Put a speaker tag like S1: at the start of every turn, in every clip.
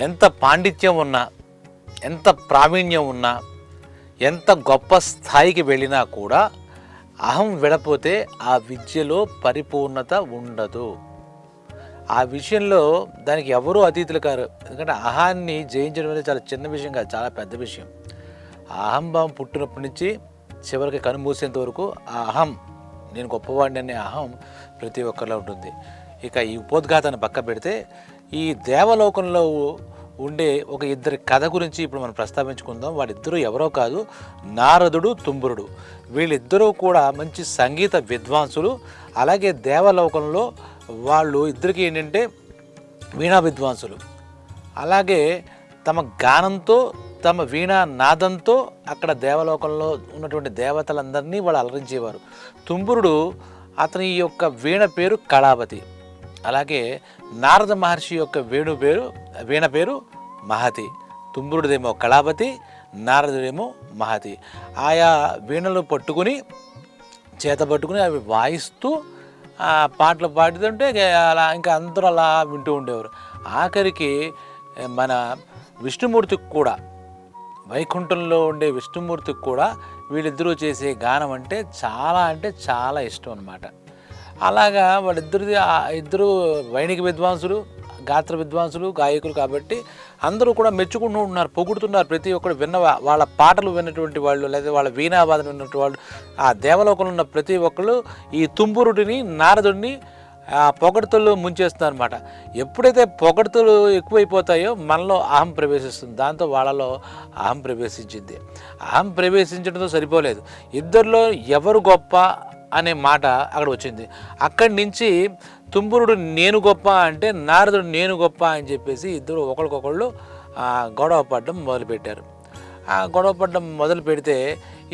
S1: ఎంత పాండిత్యం ఉన్నా, ఎంత ప్రావీణ్యం ఉన్నా, ఎంత గొప్ప స్థాయికి వెళ్ళినా కూడా అహం విడపోతే ఆ విద్యలో పరిపూర్ణత ఉండదు. ఆ విషయంలో దానికి ఎవరూ అతీతులు కారు. ఎందుకంటే అహాన్ని జయించడం అనేది చాలా చిన్న విషయం కాదు, చాలా పెద్ద విషయం. ఆ అహంభావం పుట్టినప్పటి నుంచి చివరికి కనుమూసేంత వరకు ఆ అహం, నేను గొప్పవాడిని అనే అహం ప్రతి ఒక్కరిలో ఉంటుంది. ఇక ఈ ఉపోద్ఘాతాన్ని పక్క పెడితే ఈ దేవలోకంలో ఉండే ఒక ఇద్దరి కథ గురించి ఇప్పుడు మనం ప్రస్తావించుకుందాం. వాళ్ళిద్దరూ ఎవరో కాదు, నారదుడు, తుంబురుడు. వీళ్ళిద్దరూ కూడా మంచి సంగీత విద్వాంసులు. అలాగే దేవలోకంలో వాళ్ళు ఇద్దరికి ఏంటంటే వీణా విద్వాంసులు. అలాగే తమ గానంతో, తమ వీణా నాదంతో అక్కడ దేవలోకంలో ఉన్నటువంటి దేవతలందరినీ వాళ్ళు అలరించేవారు. తుంబురుడు, అతని యొక్క వీణ పేరు కళావతి. అలాగే నారద మహర్షి యొక్క వీణ పేరు మహతి. తుంబురుడిదేమో కళావతి, నారదుడేమో మహతి. ఆయా వీణలు పట్టుకుని, చేత పట్టుకుని అవి వాయిస్తూ పాటలు పాడుతుంటే అలా ఇంకా అందరూ అలా వింటూ ఉండేవారు. ఆఖరికి మన విష్ణుమూర్తికి కూడా, వైకుంఠంలో ఉండే విష్ణుమూర్తికి కూడా వీళ్ళిద్దరూ చేసే గానం అంటే చాలా ఇష్టం అన్నమాట. అలాగా ఇద్దరు వైణిక విద్వాంసులు, గాత్ర విద్వాంసులు, గాయకులు కాబట్టి అందరూ కూడా మెచ్చుకుంటూ ఉన్నారు, పొగుడుతున్నారు. ప్రతి ఒక్కరు వాళ్ళ పాటలు విన్నటువంటి వాళ్ళు, లేదా వాళ్ళ వీణావాదన విన్నటువంటి వాళ్ళు, ఆ దేవలోకంలో ఉన్న ప్రతి ఒక్కళ్ళు ఈ తుంబురుడిని, నారదుడిని పొగడ్తలు ముంచేస్తున్నారు అనమాట. ఎప్పుడైతే పొగడ్తలు ఎక్కువైపోతాయో మనలో అహం ప్రవేశిస్తుంది. దాంతో వాళ్ళలో అహం ప్రవేశించింది. అహం ప్రవేశించడంతో సరిపోలేదు, ఇద్దరిలో ఎవరు గొప్ప అనే మాట అక్కడ వచ్చింది. అక్కడి నుంచి తుంబురుడు నేను గొప్ప అంటే, నారదుడు నేను గొప్ప అని చెప్పేసి ఇద్దరు ఒకరికొకళ్ళు గొడవ పడడం మొదలుపెట్టారు. ఆ గొడవ పడడం మొదలు పెడితే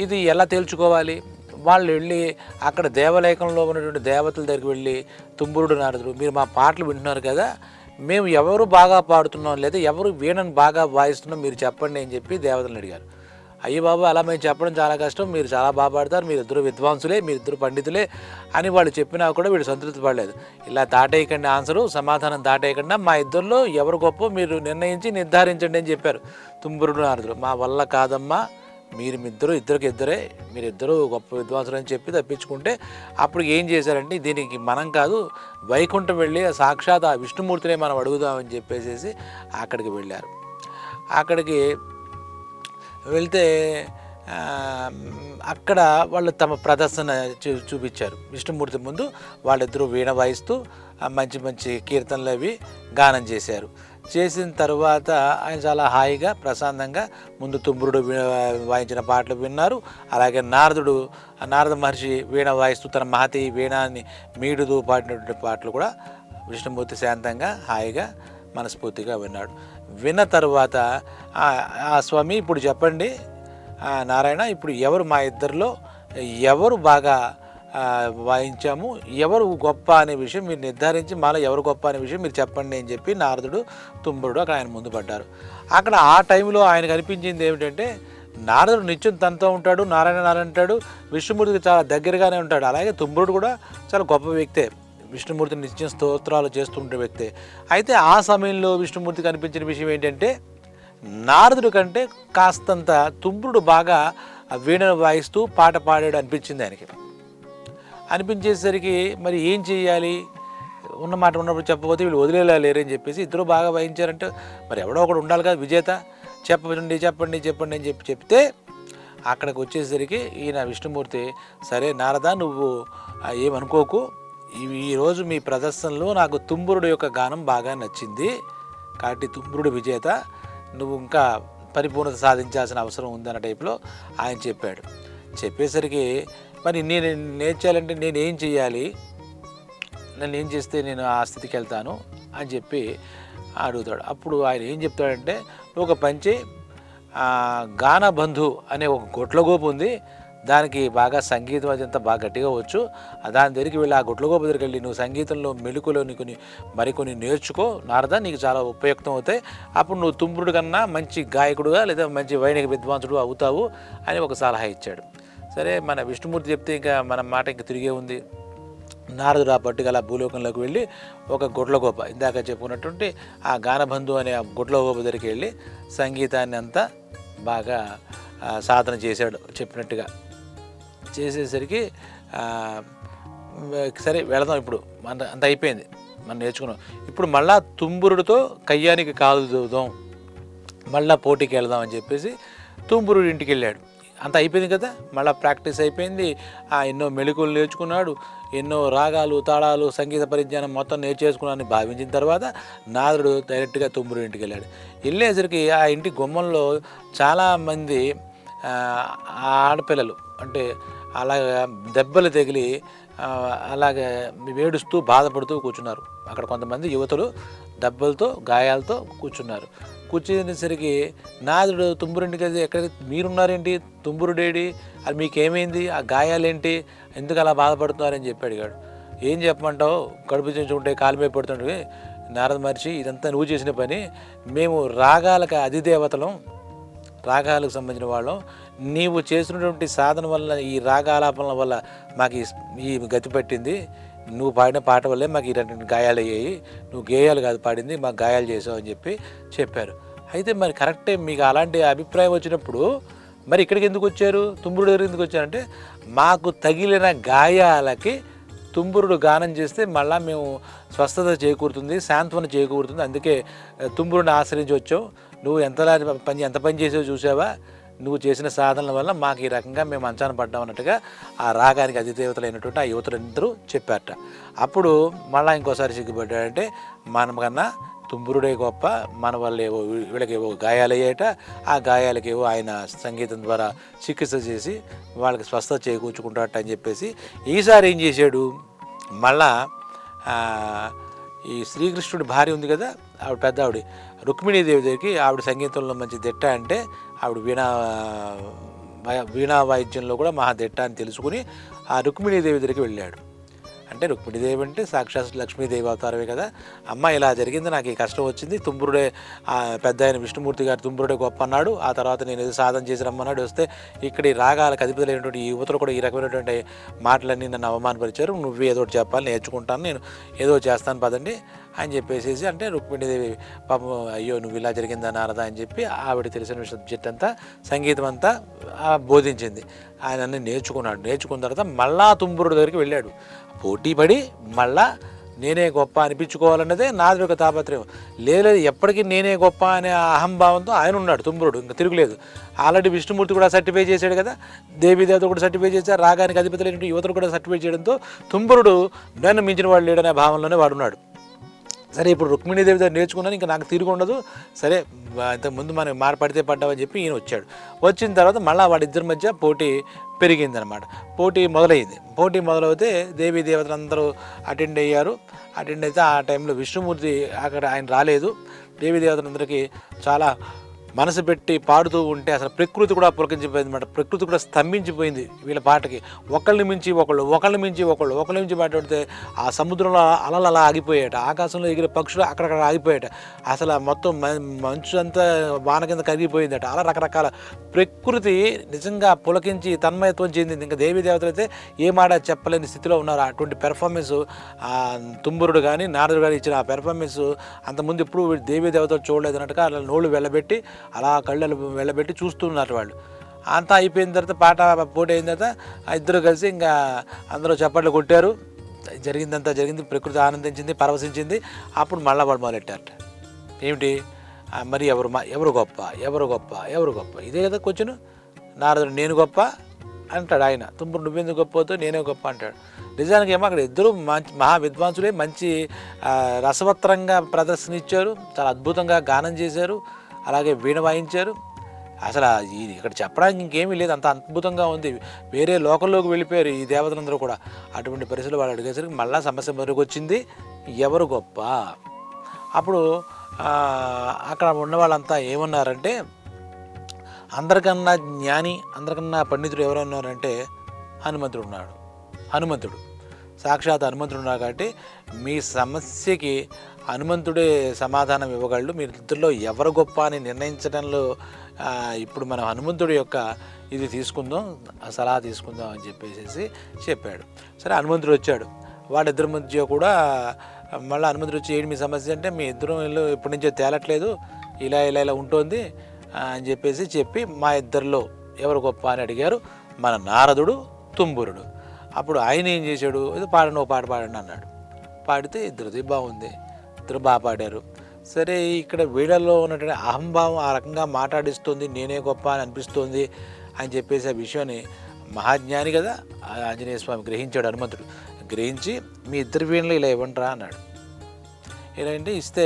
S1: ఇది ఎలా తేల్చుకోవాలి? వాళ్ళు వెళ్ళి అక్కడ దేవలేఖంలో ఉన్నటువంటి దేవతల దగ్గరికి వెళ్ళి, తుంబురుడు, నారదుడు, మీరు మా పాటలు వింటున్నారు కదా, మేము ఎవరు బాగా పాడుతున్నాం, లేదా ఎవరు వీణను బాగా వాయిస్తున్నాం మీరు చెప్పండి అని చెప్పి దేవతలను అడిగారు. అయ్యి బాబు, అలా మేము చెప్పడం చాలా కష్టం, మీరు చాలా బాగా పాడతారు, మీరిద్దరు విద్వాంసులే, మీరిద్దరు పండితులే అని వాళ్ళు చెప్పినా కూడా వీడు సంతృప్తి పడలేదు. ఇలా దాటేయకండి, సమాధానం దాటేయకుండా మా ఇద్దరిలో ఎవరు గొప్ప మీరు నిర్ధారించండి అని చెప్పారు తుంబురుడు, నారదుడు. మా వల్ల కాదమ్మా, మీరిద్దరూ గొప్ప విద్వాంసులు అని చెప్పి తప్పించుకుంటే, అప్పుడు ఏం చేశారంటే, దీనికి మనం కాదు, వైకుంఠం వెళ్ళి సాక్షాత్ ఆ విష్ణుమూర్తినే మనం అడుగుదామని చెప్పేసి అక్కడికి వెళ్ళారు. అక్కడికి వెళ్తే అక్కడ వాళ్ళు తమ ప్రదర్శన చూపించారు విష్ణుమూర్తి ముందు. వాళ్ళిద్దరూ వీణ వాయిస్తూ మంచి మంచి కీర్తనలు అవి గానం చేశారు. చేసిన తర్వాత ఆయన చాలా హాయిగా, ప్రశాంతంగా ముందు తుంబురుడు వాయించిన పాటలు విన్నారు. అలాగే నారద మహర్షి వీణ వాయిస్తూ తన మహతి వీణాన్ని మీడుతూ పాడినటువంటి పాటలు కూడా విష్ణుమూర్తి శాంతంగా, హాయిగా, మనస్ఫూర్తిగా విన్నాడు. విన్న తర్వాత స్వామి ఇప్పుడు చెప్పండి నారాయణ, ఇప్పుడు ఎవరు మా ఇద్దరిలో ఎవరు బాగా వాయించాము, ఎవరు గొప్ప అనే విషయం మీరు నిర్ధారించి మాలో ఎవరు గొప్ప అనే విషయం మీరు చెప్పండి అని చెప్పి నారదుడు, తుంబురుడు అక్కడ ఆయన ముందు పడ్డారు. అక్కడ ఆ టైంలో ఆయనకు అనిపించింది ఏమిటంటే, నారదుడు నిత్యం తనతో ఉంటాడు, నారాయణ అంటాడు, విష్ణుమూర్తికి చాలా దగ్గరగానే ఉంటాడు. అలాగే తుంబురుడు కూడా చాలా గొప్ప వ్యక్తే, విష్ణుమూర్తిని నిత్యం స్తోత్రాలు చేస్తుంటే వ్యక్తే. అయితే ఆ సమయంలో విష్ణుమూర్తికి అనిపించిన విషయం ఏంటంటే, నారదుడి కంటే కాస్తంత తుంబురుడు బాగా వీణను వాయిస్తూ పాట పాడాడు అనిపించింది ఆయనకి. అనిపించేసరికి మరి ఏం చేయాలి, ఉన్నమాట ఉన్నప్పుడు చెప్పకపోతే వీళ్ళు వదిలేలా లేరని చెప్పేసి ఇద్దరు బాగా వాయించారంటే మరి ఎవడో ఒకడు ఉండాలి కదా విజేత, చెప్పండి అని చెప్తే అక్కడికి వచ్చేసరికి ఈయన విష్ణుమూర్తి, సరే నారద, నువ్వు ఏమనుకోకు, ఈరోజు మీ ప్రదర్శనలో నాకు తుంబురుడు యొక్క గానం బాగా నచ్చింది కాబట్టి తుంబురుడు విజేత, నువ్వు ఇంకా పరిపూర్ణత సాధించాల్సిన అవసరం ఉందన్న టైప్లో ఆయన చెప్పాడు. చెప్పేసరికి మరి నేను నేర్చాలంటే నేనేం చేయాలి, నన్ను ఏం చేస్తే నేను ఆ స్థితికి వెళ్తాను అని చెప్పి అడుగుతాడు. అప్పుడు ఆయన ఏం చెప్తాడంటే, ఒక పంచి గానబంధు అనే ఒక గొట్లగోపు ఉంది, దానికి బాగా సంగీతం అదంతా బాగా గట్టిగా వచ్చు, దాని దగ్గరికి వెళ్ళి ఆ గొట్లగోపు దగ్గరికి వెళ్ళి నువ్వు సంగీతంలో మెళుకులోని మరికొన్ని నేర్చుకో నారద, నీకు చాలా ఉపయుక్తం అవుతాయి, అప్పుడు నువ్వు తుంబురుడు కన్నా మంచి గాయకుడుగా లేదా మంచి వైణిక విద్వాంసుడు అవుతావు అని ఒక సలహా ఇచ్చాడు. సరే, మన విష్ణుమూర్తి చెప్తే ఇంకా మన మాట ఇంకా తిరిగే ఉంది, నారదుడు ఆ పట్టుగల భూలోకంలోకి వెళ్ళి ఒక గుడ్లగోప, ఇందాక చెప్పుకున్నటువంటి ఆ గానబంధు అనే ఆ గుడ్లగోప దగ్గరికి వెళ్ళి సంగీతాన్ని అంతా బాగా సాధన చేశాడు చెప్పినట్టుగా. చేసేసరికి సరే వెళదాం, ఇప్పుడు అంత అయిపోయింది, మనం నేర్చుకున్నాం, ఇప్పుడు మళ్ళా తుంబురుడితో కయ్యానికి కాలు దూదాం, మళ్ళీ పోటీకి వెళదాం అని చెప్పేసి తుంబురుడి ఇంటికి వెళ్ళాడు. అంత అయిపోయింది కదా, మళ్ళీ ప్రాక్టీస్ అయిపోయింది, ఎన్నో మెళకువలు నేర్చుకున్నాడు, ఎన్నో రాగాలు తాళాలు సంగీత పరిజ్ఞానం మొత్తం నేర్చేసుకున్నాడని భావించిన తర్వాత నారదుడు డైరెక్ట్గా తుంబురుడి ఇంటికి వెళ్ళాడు. వెళ్ళేసరికి ఆ ఇంటి గుమ్మంలో చాలామంది ఆడపిల్లలు అంటే అలాగా దెబ్బలు తగిలి అలాగే వేడుస్తూ బాధపడుతూ కూర్చున్నారు. అక్కడ కొంతమంది యువతులు దెబ్బలతో గాయాలతో కూర్చున్నారు. కూర్చునేసరికి నారదుడు తుంబురుడికి వెళ్ళి, ఎక్కడ మీరున్నారేంటి, తుంబురుడేడి, అది మీకేమైంది, ఆ గాయాలేంటి, ఎందుకు అలా బాధపడుతున్నారని చెప్పి అడిగాడు. ఏం చెప్పమంటావు, కడుపు ఉంటే కాలుమే పడుతుంటే, నారద మహర్షి ఇదంతా నువ్వు చేసిన పని, మేము రాగాలకు అధిదేవతలం, రాగాలకు సంబంధించిన వాళ్ళం, నీవు చేసినటువంటి సాధన వల్ల ఈ రాగాలాపనల వల్ల మాకు ఈ గతి పట్టింది, నువ్వు పాడిన పాట వల్లే మాకు ఇలాంటి గాయాలు అయ్యాయి, నువ్వు గేయాలు కాదు పాడింది, మాకు గాయాలు చేసావు అని చెప్పి చెప్పారు. అయితే మరి కరెక్టే, మీకు అలాంటి అభిప్రాయం వచ్చినప్పుడు మరి ఇక్కడికి ఎందుకు వచ్చారు, తుంబురుడు దగ్గర ఎందుకు వచ్చారంటే, మాకు తగిలిన గాయాలకి తుంబురుడు గానం చేస్తే మళ్ళీ మేము స్వస్థత చేకూరుతుంది, సాంత్వన చేకూరుతుంది, అందుకే తుంబురుడిని ఆశ్రయించి వచ్చావు, నువ్వు ఎంత పని చేసావో చూసావా, నువ్వు చేసిన సాధనల వల్ల మాకు ఈ రకంగా మేము అంచనా పడ్డాం అన్నట్టుగా ఆ రాగానికి అధిదేవతలైనటువంటి ఆ యువతులందరూ చెప్పారట. అప్పుడు మళ్ళీ ఇంకోసారి సిగ్గుపడ్డాడంటే, మనకన్నా తుంబురుడే గొప్ప, మన వల్ల ఏవో వీళ్ళకేవో గాయాలయ్యాయట, ఆ గాయాలకేవో ఆయన సంగీతం ద్వారా చికిత్స చేసి వాళ్ళకి స్వస్థత చేకూర్చుకుంటాడట అని చెప్పేసి ఈసారి ఏం చేశాడు, మళ్ళా ఈ శ్రీకృష్ణుడి భార్య ఉంది కదా, ఆవిడ పెద్ద ఆవిడ రుక్మిణీదేవి దగ్గరికి, ఆవిడ సంగీతంలో మంచి దిట్ట అంటే ఆవిడ వీణా వాయిద్యంలో కూడా మహా దిట్ట అని తెలుసుకుని ఆ రుక్మిణీదేవి దగ్గరికి వెళ్ళాడు. అంటే రుక్మిణీదేవి అంటే సాక్షాత్ లక్ష్మీదేవి అవతారమే కదా, అమ్మ ఇలా జరిగింది, నాకు ఈ కష్టం వచ్చింది, తుంబురుడే పెద్ద ఆయన విష్ణుమూర్తి గారు తుంబురుడే గొప్ప అన్నాడు, ఆ తర్వాత నేను ఏదో సాధన చేసి రమ్మన్నాడు, వస్తే ఇక్కడ ఈ రాగాలకు అధిపతులైనటువంటి ఈ యువతలు కూడా ఈ రకమైనటువంటి మాటలన్నీ నన్ను అవమానపరిచారు, నువ్వు ఏదో ఒకటి చెప్పాలి, నేర్చుకుంటాను, నేను ఏదో చేస్తాను పదండి అని చెప్పేసి అంటే రుక్మిణీదేవి పాపం, అయ్యో నువ్వు ఇలా జరిగిందా నారదా అని చెప్పి ఆవిడ తెలిసిన సబ్జెక్ట్ అంతా సంగీతం అంతా బోధించింది. ఆయన అన్నీ నేర్చుకున్నాడు. నేర్చుకున్న తర్వాత మళ్ళా తుంబురుడు దగ్గరికి వెళ్ళాడు. పోటీ పడి మళ్ళా నేనే గొప్ప అనిపించుకోవాలన్నదే నాది ఒక తాపత్రయం. లేదు ఎప్పటికీ నేనే గొప్ప అనే అహంభావంతో ఆయన ఉన్నాడు తుంబురుడు, ఇంకా తిరుగులేదు. ఆల్రెడీ విష్ణుమూర్తి కూడా సర్టిఫై చేశాడు కదా, దేవీదేవత కూడా సర్టిఫై చేశారు, రాగానికి అధిపతులైనటువంటి యువతలు కూడా సర్టిఫై చేయడంతో తుంబురుడు నన్ను మించిన వాడు లేడనే భావంలోనే వాడున్నాడు. సరే ఇప్పుడు రుక్మిణీదేవి దగ్గర నేర్చుకున్నాను, ఇంకా నాకు తిరిగి ఉండదు, సరే ఇంతకుముందు మనం పడితే పడ్డామని చెప్పి ఈయన వచ్చాడు. వచ్చిన తర్వాత మళ్ళీ వాడిద్దరి మధ్య పోటీ పెరిగిందనమాట. పోటీ మొదలైంది. పోటీ మొదలవుతే దేవీ దేవతలందరూ అటెండ్ అయ్యారు. అటెండ్ అయితే ఆ టైంలో విష్ణుమూర్తి అక్కడ ఆయన రాలేదు. దేవీ దేవతలందరికీ చాలా మనసు పెట్టి పాడుతూ ఉంటే అసలు ప్రకృతి కూడా పులకించిపోయింది అనమాట. ప్రకృతి కూడా స్తంభించిపోయింది వీళ్ళ పాటకి. ఒకళ్ళని మించి ఒకళ్ళని మించి మాట్లాడితే ఆ సముద్రంలో అలలు అలా ఆగిపోయాట, ఆకాశంలో ఎగిరే పక్షులు అక్కడక్కడ ఆగిపోయాట, అసలు మొత్తం మంచు అంతా వాన కింద కరిగిపోయిందట. అలా రకరకాల ప్రకృతి నిజంగా పులకించి తన్మయత్వం చెందింది. ఇంకా దేవీ దేవతలు అయితే ఏ మాట చెప్పలేని స్థితిలో ఉన్నారు. అటువంటి పెర్ఫార్మెన్స్ తుంబురుడు కానీ నారదుడు కానీ ఇచ్చిన ఆ పెర్ఫార్మెన్స్ అంతకుముందు ఎప్పుడు దేవీ దేవతలు చూడలేదు అన్నట్టుగా అలా నోళ్ళు వెళ్ళబెట్టి అలా కళ్ళు వెళ్ళబెట్టి చూస్తున్నారు వాళ్ళు. అంతా అయిపోయిన తర్వాత పాట పోటీ అయిన తర్వాత ఇద్దరు కలిసి ఇంకా అందరూ చప్పట్లు కొట్టారు. జరిగిందంతా జరిగింది, ప్రకృతి ఆనందించింది, పరవశించింది. అప్పుడు మళ్ళా వాళ్ళు మొదలెట్టారట. ఏమిటి మరి ఎవరు గొప్ప ఇదే కదా క్వశ్చన్. నారదుడు నేను గొప్ప అంటాడు, ఆయన తుంబురు నువ్వెందుకు గొప్ప అవుతావు, నేనే గొప్ప అంటాడు. నిజానికి ఏమో అక్కడ ఇద్దరు మహా విద్వాంసులే, మంచి రసవత్రంగా ప్రదర్శన ఇచ్చారు, చాలా అద్భుతంగా గానం చేశారు, అలాగే వీణ వాయించారు. అసలు ఇక్కడ చెప్పడానికి ఇంకేమీ లేదు, అంత అద్భుతంగా ఉంది. వేరే లోకంలోకి వెళ్ళిపోయారు ఈ దేవతలందరూ కూడా. అటువంటి పరిస్థితులు వాళ్ళు అడిగేసరికి మళ్ళీ సమస్య మొదలుకు వచ్చింది, ఎవరు గొప్ప. అప్పుడు అక్కడ ఉన్న వాళ్ళంతా ఏమన్నారంటే, అందరికన్నా జ్ఞాని, అందరికన్నా పండితుడు ఎవరన్నారంటే హనుమంతుడు సాక్షాత్ హనుమంతుడు ఉన్నారు. కాబట్టి మీ సమస్యకి హనుమంతుడే సమాధానం ఇవ్వగలడు. మీరు ఇద్దరిలో ఎవరు గొప్ప అని నిర్ణయించడంలో ఇప్పుడు మనం హనుమంతుడి యొక్క ఇది తీసుకుందాం, సలహా తీసుకుందాం అని చెప్పేసి చెప్పాడు. సరే హనుమంతుడు వచ్చాడు. వాళ్ళిద్దరి మధ్య కూడా మళ్ళీ హనుమంతుడు వచ్చి ఏంటి మీ సమస్య అంటే మీ ఇద్దరం ఇల్లు ఇప్పటి నుంచో తేలట్లేదు, ఇలా ఇలా ఇలా ఉంటుంది అని చెప్పి మా ఇద్దరిలో ఎవరు గొప్ప అని అడిగారు మన నారదుడు తుంబురుడు. అప్పుడు ఆయన ఏం చేశాడు, ఇది పాడండి, ఒక పాట పాడండి అన్నాడు. పాడితే ఇద్దరిది బాగుంది, ఇద్దరు బాగా పాడారు. సరే ఇక్కడ వీళ్ళల్లో ఉన్నటువంటి అహంభావం ఆ రకంగా మాట్లాడిస్తుంది, నేనే గొప్ప అని అనిపిస్తుంది అని చెప్పేసి ఆ విషయాన్ని మహాజ్ఞాని కదా ఆంజనేయ స్వామి గ్రహించాడు. హనుమంతుడు గ్రహించి మీ ఇద్దరు వీణలు ఇలా ఇవ్వండిరా అన్నాడు. ఇలా అంటే ఇస్తే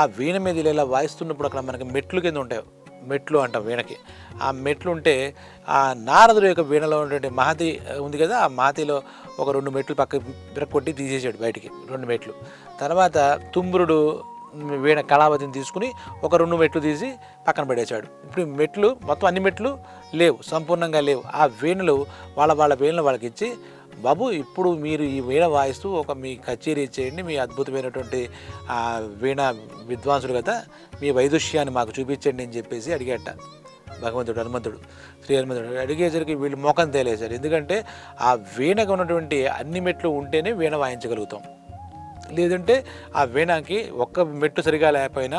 S1: ఆ వీణ మీద ఇలా వాయిస్తున్నప్పుడు అక్కడ మనకి మెట్లు కింద ఉంటాయి, మెట్లు అంటాం వీణకి. ఆ మెట్లు ఉంటే ఆ నారదుడు యొక్క వీణలో ఉన్నటువంటి మహతి ఉంది కదా, ఆ మహతిలో ఒక 2 మెట్లు పక్క విరక్కొట్టి తీసేసాడు బయటికి, 2 మెట్లు. తర్వాత తుంబురుడు వీణ కళావతిని తీసుకుని ఒక 2 మెట్లు తీసి పక్కన పడేశాడు. ఇప్పుడు మెట్లు మొత్తం అన్ని మెట్లు లేవు, సంపూర్ణంగా లేవు. ఆ వీణలు వాళ్ళ వీణలు వాళ్ళకి ఇచ్చి, బాబు ఇప్పుడు మీరు ఈ వీణ వాయిస్తూ ఒక మీ కచేరీ చేయండి, మీ అద్భుతమైనటువంటి వీణ విద్వాంసుడు కదా, మీ వైదుష్యాన్ని మాకు చూపించండి అని చెప్పేసి అడిగేట హనుమంతుడు. శ్రీ హనుమంతుడు అడిగేసరికి వీళ్ళు మోకం తేలేశారు. ఎందుకంటే ఆ వీణకు ఉన్నటువంటి అన్ని మెట్లు ఉంటేనే వీణ వాయించగలుగుతాం, లేదంటే ఆ వీణకి ఒక్క మెట్టు సరిగా లేకపోయినా,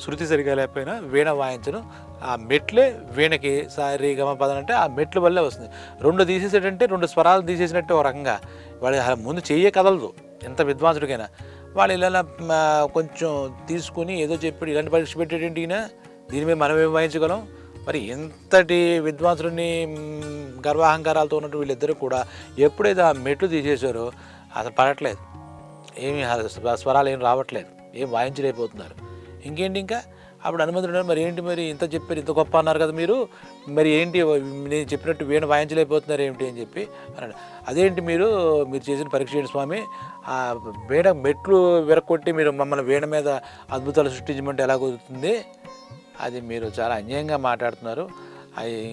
S1: శృతి సరిగా లేకపోయినా వీణ వాయించను. ఆ మెట్లే వీణకి సారి గమ పదం అంటే ఆ మెట్ల వల్లే వస్తుంది. 2 తీసేసేటంటే 2 స్వరాలు తీసేసినట్టే ఒక రకంగా. వాడు ముందు చెయ్యే కదలదు ఎంత విద్వాంసుడికైనా. వాళ్ళు ఇలా కొంచెం తీసుకుని ఏదో చెప్పి ఇలాంటి పరీక్ష పెట్టేటంటే దీని మీద మనం ఏం వాయించగలం. మరి ఎంతటి విద్వాంసుడిని గర్వాహంకారాలతో ఉన్నట్టు వీళ్ళిద్దరూ కూడా ఎప్పుడైతే ఆ మెట్లు తీసేశారో అసలు పడట్లేదు, ఏమీ స్వరాలు ఏం రావట్లేదు, ఏం వాయించలేకపోతున్నారు. ఇంకేంటి ఇంకా అప్పుడు హనుమంతుడు మరి ఏంటి, మరి ఇంత చెప్పారు, ఇంత గొప్ప అన్నారు కదా మీరు, మరి ఏంటి నేను చెప్పినట్టు వీణ వాయించలేకపోతున్నారు ఏమిటి అని చెప్పి అన్నాడు. అదేంటి మీరు చేసిన పరీక్ష చేయండి స్వామి, ఆ వీణ మెట్లు విరక్కొట్టి మీరు మమ్మల్ని వీణ మీద అద్భుతాలు సృష్టించమంటే ఎలా కుదురుతుంది, అది మీరు చాలా అన్యాయంగా మాట్లాడుతున్నారు,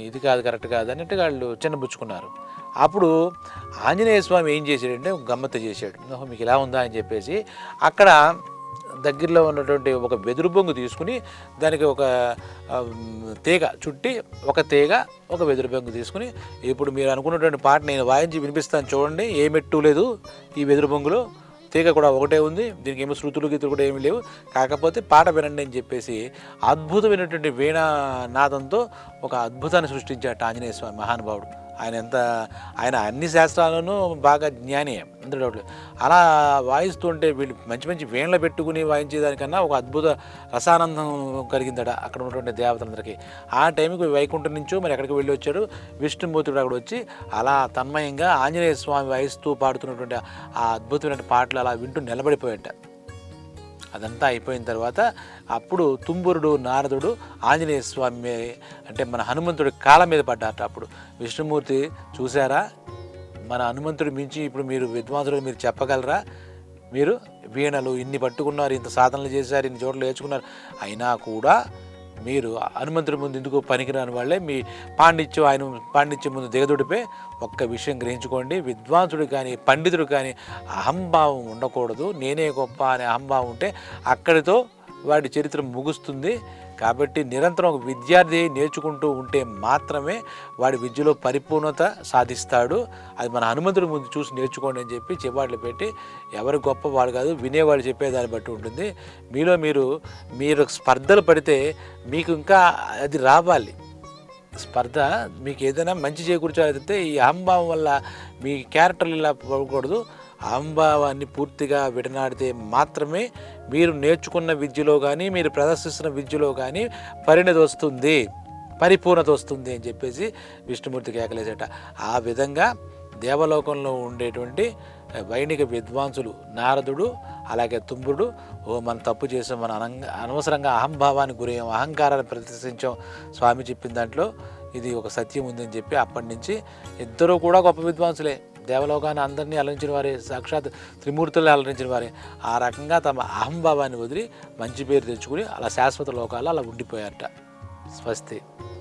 S1: ఇది కాదు కరెక్ట్ కాదు అన్నట్టుగా వాళ్ళు చిన్నబుచ్చుకున్నారు. అప్పుడు ఆంజనేయ స్వామి ఏం చేశాడంటే గమ్మత్తు చేశాడు. మీకు ఇలా ఉందా అని చెప్పేసి అక్కడ దగ్గరలో ఉన్నటువంటి ఒక వెదురు బొంగు తీసుకుని దానికి ఒక తీగ చుట్టి, ఒక తీగ ఒక వెదురు బొంగు తీసుకుని, ఇప్పుడు మీరు అనుకున్నటువంటి పాట నేను వాయించి వినిపిస్తాను చూడండి, ఏ మెట్టు లేదు ఈ వెదురు బొంగులో, తీగ కూడా ఒకటే ఉంది, దీనికి ఏమో శృతులు గీతులు కూడా ఏమీ లేవు, కాకపోతే పాట వినండి అని చెప్పేసి అద్భుతమైనటువంటి వీణానాదంతో ఒక అద్భుతాన్ని సృష్టించాడు ఆంజనేయ స్వామి మహానుభావుడు. ఆయన అన్ని శాస్త్రాలను బాగా జ్ఞాని, అందరూ డౌట్. అలా వాయిస్తుంటే వీళ్ళు మంచి మంచి వీణలు పెట్టుకుని వాయించేదానికన్నా ఒక అద్భుత రసానందం కలిగిందట అక్కడ ఉన్నటువంటి దేవతలందరికీ. ఆ టైంకి వైకుంఠం నుంచో మరి ఎక్కడికి వెళ్ళి వచ్చాడు విష్ణుమూర్తుడు అక్కడ వచ్చి అలా తన్మయంగా ఆంజనేయ స్వామి వాయిస్తూ పాడుతున్నటువంటి ఆ అద్భుతమైన పాటలు అలా వింటూ నిలబడిపోయాట. అదంతా అయిపోయిన తర్వాత అప్పుడు తుంబురుడు నారదుడు ఆంజనేయ స్వామి అంటే మన హనుమంతుడి కాళ్ళ మీద పడ్డారట. అప్పుడు విష్ణుమూర్తి చూసారా, మన హనుమంతుడి మించి ఇప్పుడు మీరు విద్వాంసులు మీరు చెప్పగలరా, మీరు వీణలు ఇన్ని పట్టుకున్నారు, ఇంత సాధనలు చేశారు, ఇన్ని చోట్ల నేర్చుకున్నారు, అయినా కూడా మీరు హనుమంతుడి ముందు ఎందుకు పనికిరాని వాళ్ళే, మీ ఆయన పాండిత్యం ముందు దిగదుడిపే. ఒక్క విషయం గ్రహించుకోండి, విద్వాంసుడు కానీ పండితుడు కానీ అహంభావం ఉండకూడదు. నేనే గొప్ప అనే అహంభావం ఉంటే అక్కడితో వాడి చరిత్ర ముగుస్తుంది. కాబట్టి నిరంతరం ఒక విద్యార్థి నేర్చుకుంటూ ఉంటే మాత్రమే వాడి విద్యలో పరిపూర్ణత సాధిస్తాడు. అది మన హనుమంతుడి ముందు చూసి నేర్చుకోండి అని చెప్పి చెవాట్లు పెట్టి, ఎవరు గొప్ప వాడు కాదు, వినేవాడు చెప్పేదాన్ని బట్టి ఉంటుంది. మీరు స్పర్ధలు పడితే మీకు ఇంకా అది రావాలి స్పర్ధ, మీకు ఏదైనా మంచి చేకూర్చాలంటే ఈ అహంభావం వల్ల మీ క్యారెక్టర్లు ఇలా పోకూడదు. అహంభావాన్ని పూర్తిగా విడనాడితే మాత్రమే మీరు నేర్చుకున్న విద్యలో కానీ మీరు ప్రదర్శిస్తున్న విద్యలో కానీ పరిణతి వస్తుంది, పరిపూర్ణత వస్తుంది అని చెప్పేసి విష్ణుమూర్తి కేకలేసేట. ఆ విధంగా దేవలోకంలో ఉండేటువంటి వైణిక విద్వాంసులు నారదుడు అలాగే తుంబురుడు, మనం తప్పు చేసాం, మనం అనవసరంగా అహంభావానికి గురయ్యాం, అహంకారాన్ని ప్రదర్శించాం, స్వామి చెప్పిన దాంట్లో ఇది ఒక సత్యం ఉందని చెప్పి అప్పటి నుంచి ఇద్దరూ కూడా గొప్ప విద్వాంసులే, దేవలోకాన్ని అందరినీ అలరించిన వారే, సాక్షాత్ త్రిమూర్తులు అలరించిన వారే. ఆ రకంగా తమ అహంభావాన్ని వదిలి మంచి పేరు తెచ్చుకుని అలా శాశ్వత లోకాల్లో అలా ఉండిపోయారట. స్వస్తి.